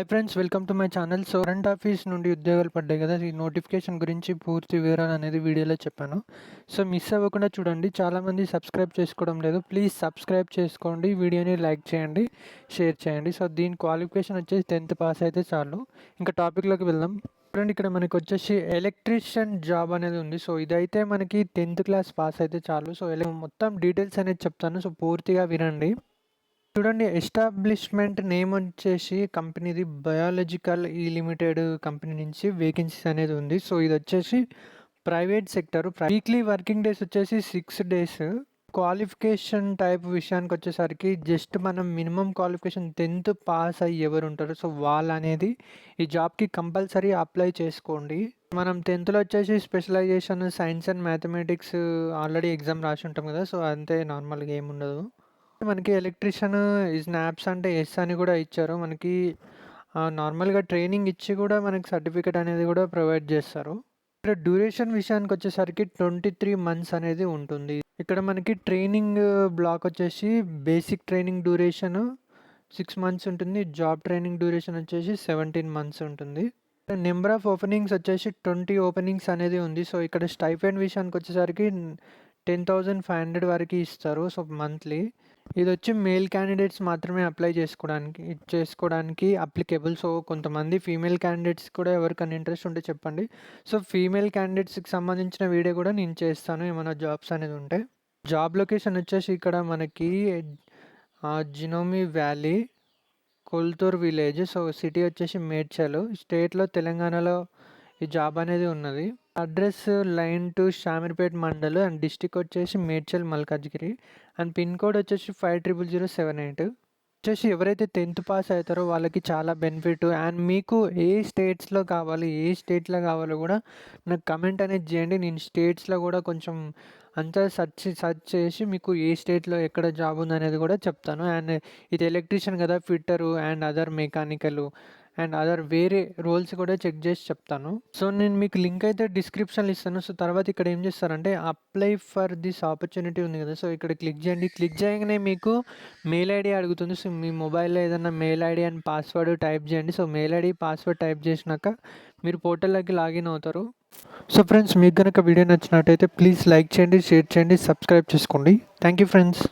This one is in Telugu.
Hi friends, welcome to my channel. So current office నుండి ఉద్యోగాలు పడ్డాయి కదా, ఈ నోటిఫికేషన్ గురించి పూర్తి వివరాలు అనేది వీడియోలో చెప్పాను. సో మిస్ అవ్వకుండా చూడండి. చాలామంది సబ్స్క్రైబ్ చేసుకోవడం లేదు. ప్లీజ్ సబ్స్క్రైబ్ చేసుకోండి, వీడియోని లైక్ చేయండి, షేర్ చేయండి. సో దీని క్వాలిఫికేషన్ వచ్చేసి 10th పాస్ అయితే చాలు. ఇంకా టాపిక్లోకి వెళ్దాం. చూడండి, ఇక్కడ మనకి వచ్చేసి ఎలక్ట్రీషియన్ జాబ్ అనేది ఉంది. సో ఇదైతే మనకి 10th క్లాస్ పాస్ అయితే చాలు. సో మొత్తం డీటెయిల్స్ అనేది చెప్తాను. సో పూర్తిగా వినండి. చూడండి, ఎస్టాబ్లిష్మెంట్ నేమ్ వచ్చేసి కంపెనీది బయాలజికల్ ఈ లిమిటెడ్ కంపెనీ నుంచి వేకెన్సీస్ అనేది ఉంది. సో ఇది వచ్చేసి private sector. Weekly working days వచ్చేసి 6 డేస్. క్వాలిఫికేషన్ టైప్ విషయానికి వచ్చేసరికి జస్ట్ మనం మినిమం క్వాలిఫికేషన్ 10th పాస్ అయ్యి ఎవరు ఉంటారో సో వాళ్ళు అనేది ఈ జాబ్కి కంపల్సరీ అప్లై చేసుకోండి. మనం 10thలో వచ్చేసి specialisation science and mathematics already exam రాసి ఉంటాం కదా. సో అంతే, నార్మల్గా ఏముండదు. మనకి ఎలక్ట్రీషియన్ స్నాప్స్ అంటే ఎస్ అని కూడా ఇచ్చారు. మనకి నార్మల్గా ట్రైనింగ్ ఇచ్చి కూడా మనకి సర్టిఫికేట్ అనేది కూడా ప్రొవైడ్ చేస్తారు. ఇక్కడ డ్యూరేషన్ విషయానికి వచ్చేసరికి 23 మంత్స్ అనేది ఉంటుంది. ఇక్కడ మనకి ట్రైనింగ్ బ్లాక్ వచ్చేసి బేసిక్ ట్రైనింగ్ డ్యూరేషన్ 6 మంత్స్ ఉంటుంది. జాబ్ ట్రైనింగ్ డ్యూరేషన్ వచ్చేసి 17 మంత్స్ ఉంటుంది. నెంబర్ ఆఫ్ ఓపెనింగ్స్ వచ్చేసి 20 ఓపెనింగ్స్ అనేది ఉంది. సో ఇక్కడ స్టైఫండ్ విషయానికి వచ్చేసరికి 10,500 వరకు ఇస్తారు. సో మంత్లీ ఇది వచ్చి మేల్ క్యాండిడేట్స్ మాత్రమే అప్లై చేసుకోవడానికి అప్లికేబుల్. సో కొంతమంది ఫీమేల్ క్యాండిడేట్స్ కూడా ఎవరికైనా ఇంట్రెస్ట్ ఉంటే చెప్పండి. సో ఫీమేల్ క్యాండిడేట్స్కి సంబంధించిన వీడియో కూడా నేను చేస్తాను, ఏమైనా జాబ్స్ అనేది ఉంటే. జాబ్ లొకేషన్ వచ్చేసి ఇక్కడ మనకి Genome Valley, Kolthur village. So city వచ్చేసి మేడ్చల్. స్టేట్లో తెలంగాణలో ఈ జాబ్ అనేది ఉన్నది. Address line two Shamirpet mandal and district వచ్చేసి Medchal Malkajgiri and pin code వచ్చేసి 500078. వచ్చేసి ఎవరైతే 10th పాస్ అవుతారో వాళ్ళకి చాలా బెనిఫిట్. అండ్ మీకు ఏ స్టేట్లో కావాలో కూడా నాకు కమెంట్ అనేది చేయండి. నేను స్టేట్స్లో కూడా కొంచెం అంతా సెర్చ్ చేసి మీకు ఏ స్టేట్లో ఎక్కడ జాబ్ ఉందనేది కూడా చెప్తాను. అండ్ ఇది ఎలక్ట్రీషియన్ కదా, fitter and other mechanical and other వేరే రోల్స్ కూడా చెక్ చేసి చెప్తాను. సో నేను మీకు లింక్ అయితే డిస్క్రిప్షన్లో ఇస్తాను. సో తర్వాత ఇక్కడ ఏం చేస్తారంటే అప్లై ఫర్ దిస్ ఆపర్చునిటీ ఉంది కదా, సో ఇక్కడ క్లిక్ చేయండి. క్లిక్ చేయగానే మీకు మెయిల్ ఐడి అడుగుతుంది. సో మీ మొబైల్లో ఏదైనా mail ID and password type చేయండి. So mail ID password type చేసినాక మీరు పోర్టల్లోకి లాగిన్ అవుతారు. సో ఫ్రెండ్స్, మీకు కనుక వీడియో నచ్చినట్టయితే ప్లీజ్ లైక్ చేయండి, షేర్ చేయండి, సబ్స్క్రైబ్ చేసుకోండి. Thank you friends.